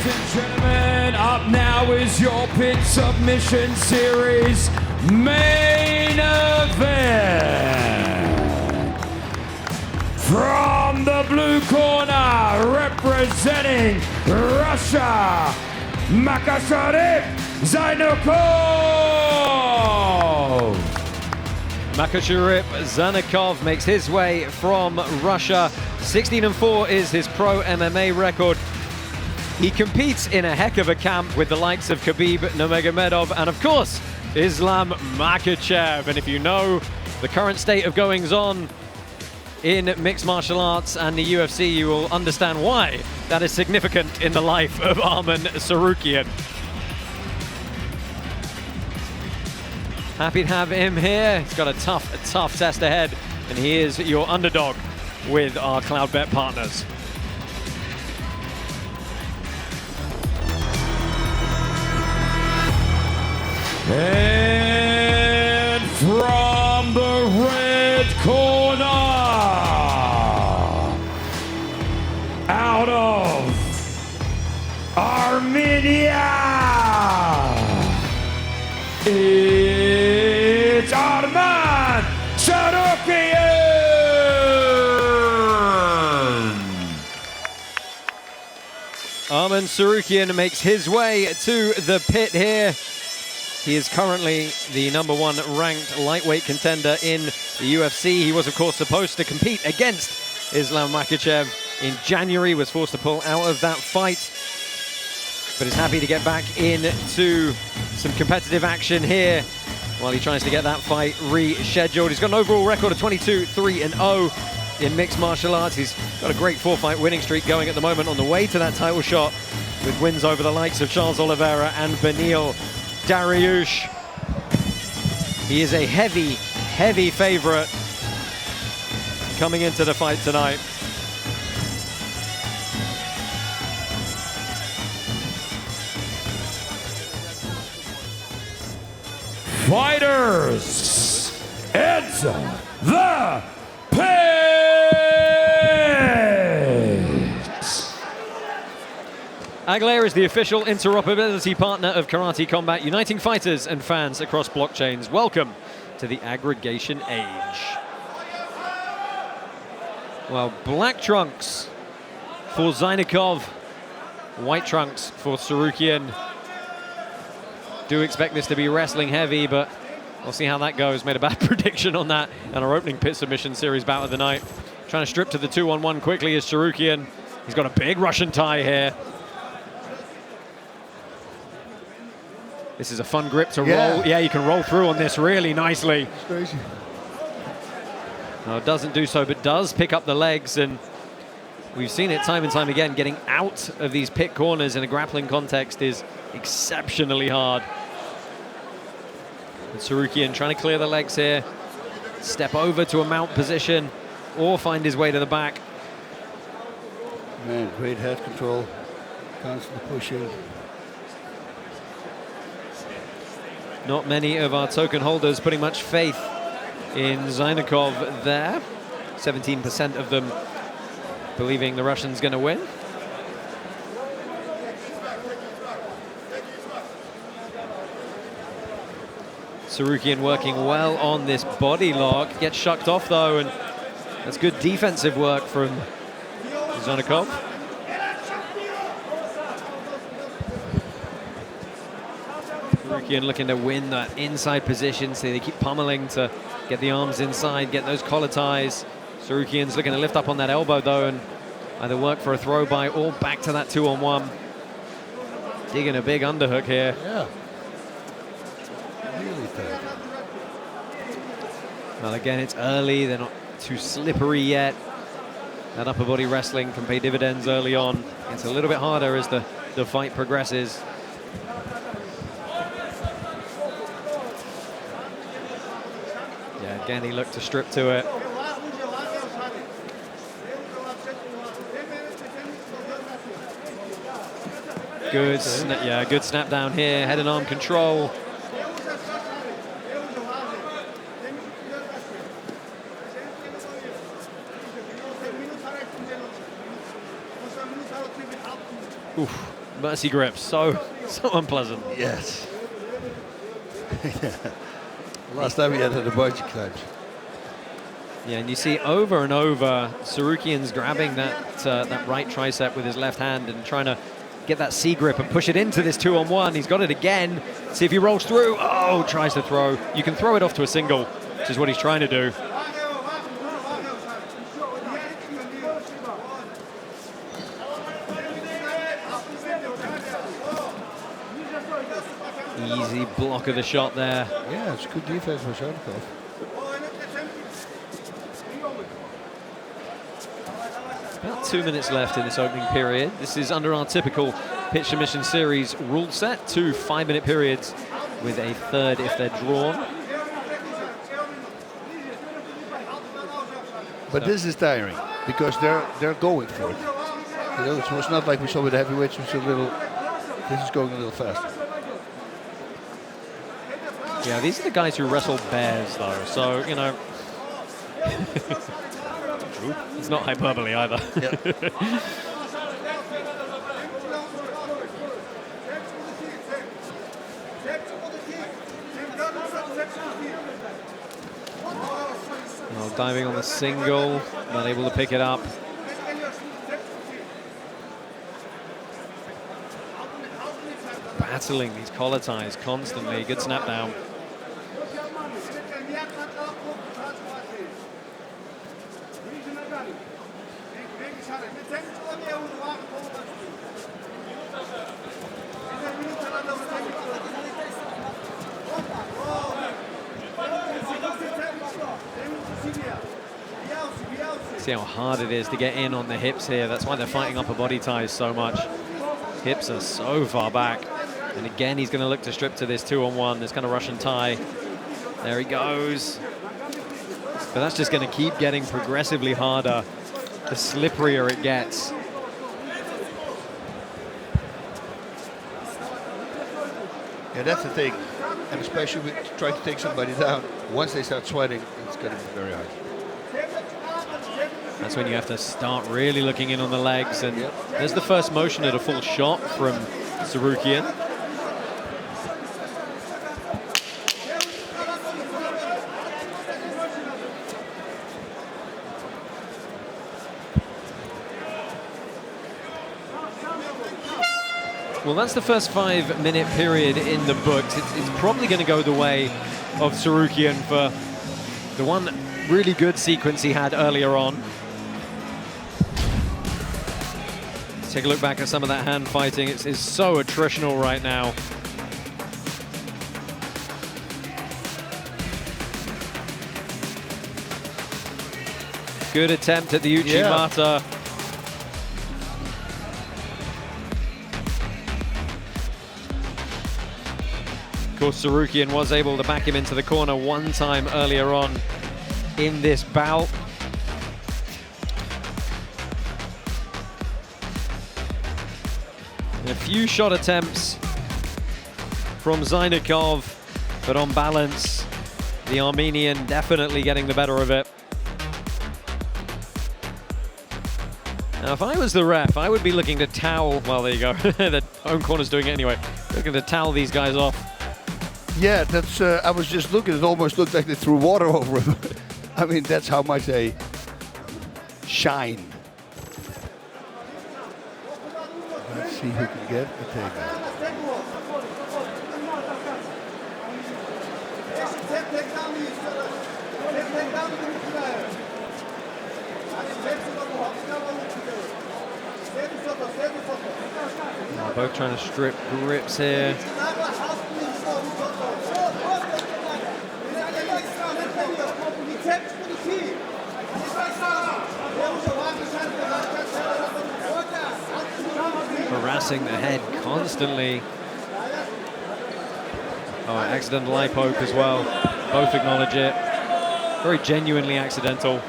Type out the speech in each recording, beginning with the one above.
and gentlemen, up now is your pit submission series main event. From the blue corner, representing Russia, Makasharip Zaynukov. Makasharip Zaynukov makes his way from Russia. 16-4 is his pro MMA record. He competes in a heck of a camp with the likes of Khabib Nurmagomedov and, of course, Islam Makhachev. And if you know the current state of goings-on in mixed martial arts and the UFC, you will understand why that is significant in the life of Arman Tsarukyan. Happy to have him here. He's got a tough test ahead, and he is your underdog with our Cloudbet partners. And from the red corner, out of Armenia, it's Arman Tsarukyan! Arman Tsarukyan makes his way to the pit here. He is currently the #1 ranked lightweight contender in the UFC. He was, of course, supposed to compete against Islam Makhachev in January, was forced to pull out of that fight, but is happy to get back into some competitive action here while he tries to get that fight rescheduled. He's got an overall record of 22-3-0 in mixed martial arts. He's got a great 4-fight winning streak going at the moment, on the way to that title shot with wins over the likes of Charles Oliveira and Beneil Dariush. He is a heavy favorite coming into the fight tonight. Fighters, enter the pit! Aguilera is the official interoperability partner of Karate Combat, uniting fighters and fans across blockchains. Welcome to the aggregation age. Well, black trunks for Zaynukov, white trunks for Tsarukyan. Do expect this to be wrestling heavy, but we'll see how that goes. Made a bad prediction on that in our opening pit submission series bout of the night. Trying to strip to the 2-on-1 quickly is Tsarukyan. He's got a big Russian tie here. This is a fun grip to roll. Yeah, you can roll through on this really nicely. It's crazy. No, it doesn't do so, but does pick up the legs, and we've seen it time and time again. Getting out of these pit corners in a grappling context is exceptionally hard. And Tsarukyan trying to clear the legs here, step over to a mount position, or find his way to the back. Man, great head control, constantly pushing. Not many of our token holders putting much faith in Zaynukov there. 17% of them believing the Russian's going to win. Tsarukyan working well on this body lock. Gets shucked off though, and that's good defensive work from Zaynukov. Tsarukyan looking to win that inside position, so they keep pummeling to get the arms inside, get those collar ties. Tsarukyan's looking to lift up on that elbow though, and either work for a throw by or back to that 2-on-1. Digging a big underhook here. Yeah. Really tight. Well, again, it's early. They're not too slippery yet. That upper body wrestling can pay dividends early on. It's a little bit harder as the fight progresses. Yeah, again, he looked to strip to it. Good, good snap down here. Head and arm control. Oof. mercy grip, so unpleasant. Yes. Yeah. Last time we had it a bunch of times. Yeah, and you see over and over, Tsarukyan's grabbing that right tricep with his left hand and trying to get that C grip and push it into this 2-on-1. He's got it again. See if he rolls through. Oh, tries to throw. You can throw it off to a single, which is what he's trying to do. Easy block of the shot there. Yeah, it's good defense for Zaynukov. About 2 minutes left in this opening period. This is under our typical pitch submission series rule set. 2 5-minute periods with a third if they're drawn. But this is tiring because they're going for it. You know, it was not like we saw with the heavyweights, which was a little. This is going a little faster. Yeah, these are the guys who wrestle bears, though. So you know, it's not hyperbole either. Yep. Well, diving on the single, not able to pick it up. Battling these collar ties constantly. Good snap down. See how hard it is to get in on the hips here. That's why they're fighting upper body ties so much. Hips are so far back. And again, he's going to look to strip to this 2-on-1, this kind of Russian tie. There he goes. But that's just going to keep getting progressively harder the slipperier it gets. Yeah, that's the thing. And especially with trying to take somebody down, once they start sweating, it's going to be very hard. That's when you have to start really looking in on the legs. And there's the first motion at a full shot from Tsarukyan. Well, that's the first 5-minute period in the books. It's probably going to go the way of Tsarukyan for the one really good sequence he had earlier on. Let's take a look back at some of that hand fighting. It's so attritional right now. Good attempt at the Uchimata. Of course, Tsarukyan was able to back him into the corner one time earlier on in this bout. And a few shot attempts from Zaynukov, but on balance, the Armenian definitely getting the better of it. Now, if I was the ref, I would be looking to towel, well, there you go, the home corner's doing it anyway, looking to towel these guys off. Yeah, that's. I was just looking. It almost looked like they threw water over him. I mean, that's how much they shine. Let's see who can get the takedown. Both trying to strip grips here. Harassing the head constantly. Oh, accidental eye poke as well. Both acknowledge it. Very genuinely accidental.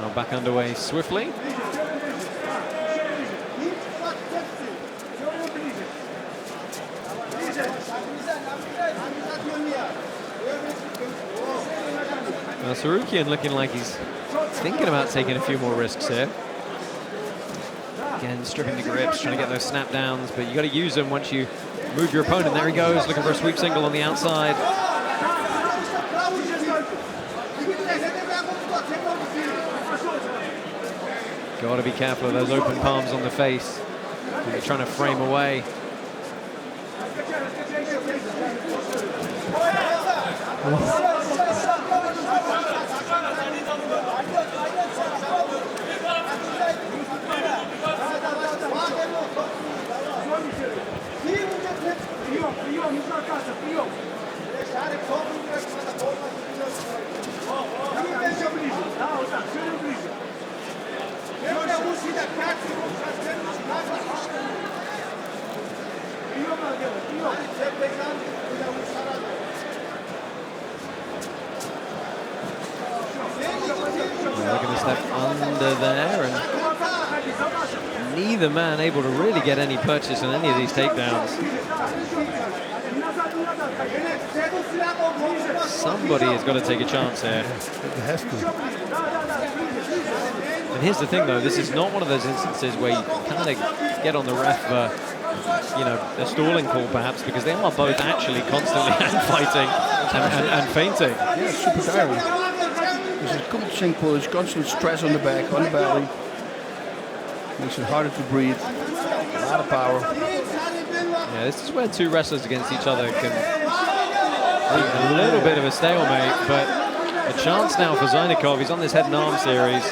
Now back underway swiftly. Well, Tsarukyan looking like he's thinking about taking a few more risks here. Again, stripping the grips, trying to get those snap downs, but you got to use them once you move your opponent. There he goes, looking for a sweep single on the outside. Got to be careful of those open palms on the face. You're trying to frame away. They're going to step under there, and neither man able to really get any purchase on any of these takedowns. Somebody has got to take a chance here. It has to. And here's the thing, though, this is not one of those instances where you kind of get on the ref for, you know, a stalling call, perhaps, because they are both actually constantly hand fighting and feinting. Yeah, super tiring. There's a constant push, constant stress on the back, on the belly. Makes it harder to breathe. A lot of power. Yeah, this is where two wrestlers against each other can be a little bit of a stalemate, but a chance now for Zaynukov. He's on this head and arm series.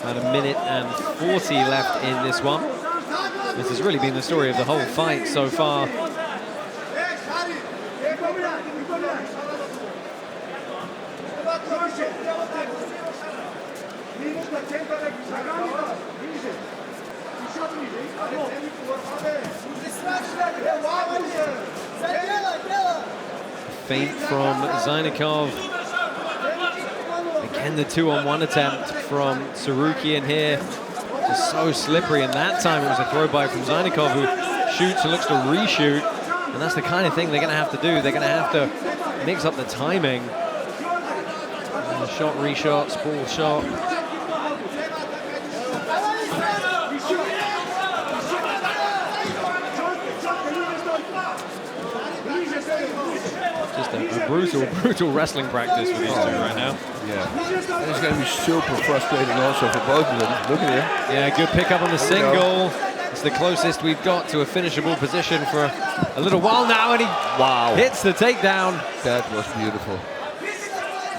About a minute and 40 left in this one. This has really been the story of the whole fight so far. Feint from Zaynukov. Again, the 2-on-1 attempt from Tsarukyan here. Just so slippery, and that time it was a throw by from Zaynukov, who shoots and looks to reshoot. And that's the kind of thing they're going to have to do. They're going to have to mix up the timing. And shot, reshot, spool shot. Just a brutal wrestling practice for these two right now. Yeah. And it's going to be super frustrating also for both of them. Look at him. Yeah, good pickup on the single. It's the closest we've got to a finishable position for a little while now, and he hits the takedown. That was beautiful.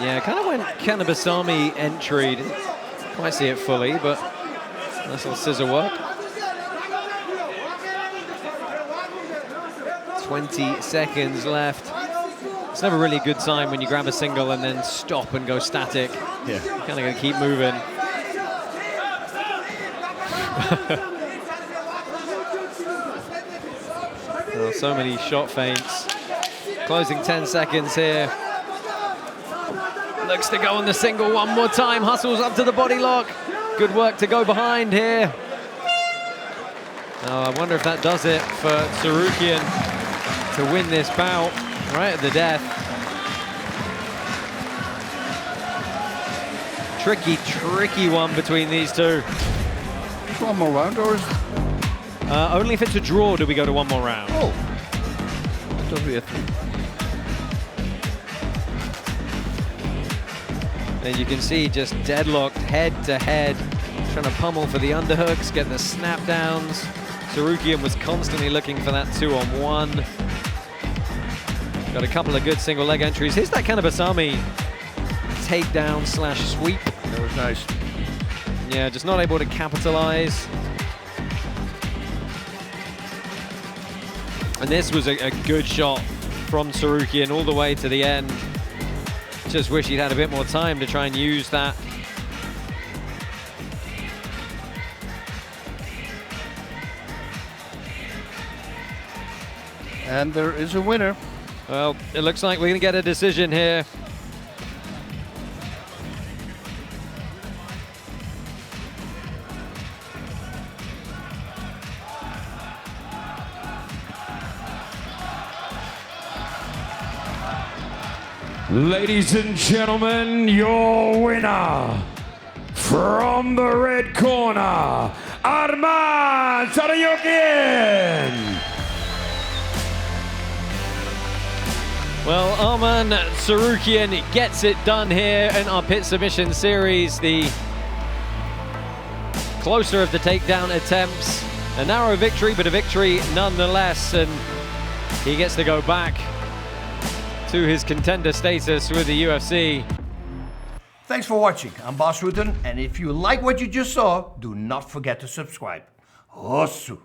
Yeah, kind of went Kanabasami entry. Didn't quite see it fully, but nice little scissor work. 20 seconds left. It's never really a good sign when you grab a single and then stop and go static. Yeah. You're kind of going to keep moving. Oh, so many shot feints. Closing 10 seconds here. Looks to go on the single one more time. Hustles up to the body lock. Good work to go behind here. Oh, I wonder if that does it for Tsarukyan to win this bout right at the death. Tricky one between these two. One more round, or is only if it's a draw do we go to one more round. Oh, I thought we had 3. And you can see just deadlocked head to head, trying to pummel for the underhooks, get the snap downs. Tsarukyan was constantly looking for that 2-on-1. Got a couple of good single leg entries. Here's that Kanabasami takedown slash sweep. That was nice. Yeah, just not able to capitalize. And this was a good shot from Tsarukyan all the way to the end. Just wish he'd had a bit more time to try and use that And there is a winner. Well, it looks like we're going to get a decision here. Ladies and gentlemen, your winner from the red corner, Arman Tsarukyan. Well, Arman Tsarukyan gets it done here in our pit submission series. The closer of the takedown attempts. A narrow victory, but a victory nonetheless. And he gets to go back to his contender status with the UFC. Thanks for watching. I'm Bas Rutten, and if you like what you just saw, do not forget to subscribe. Hossu!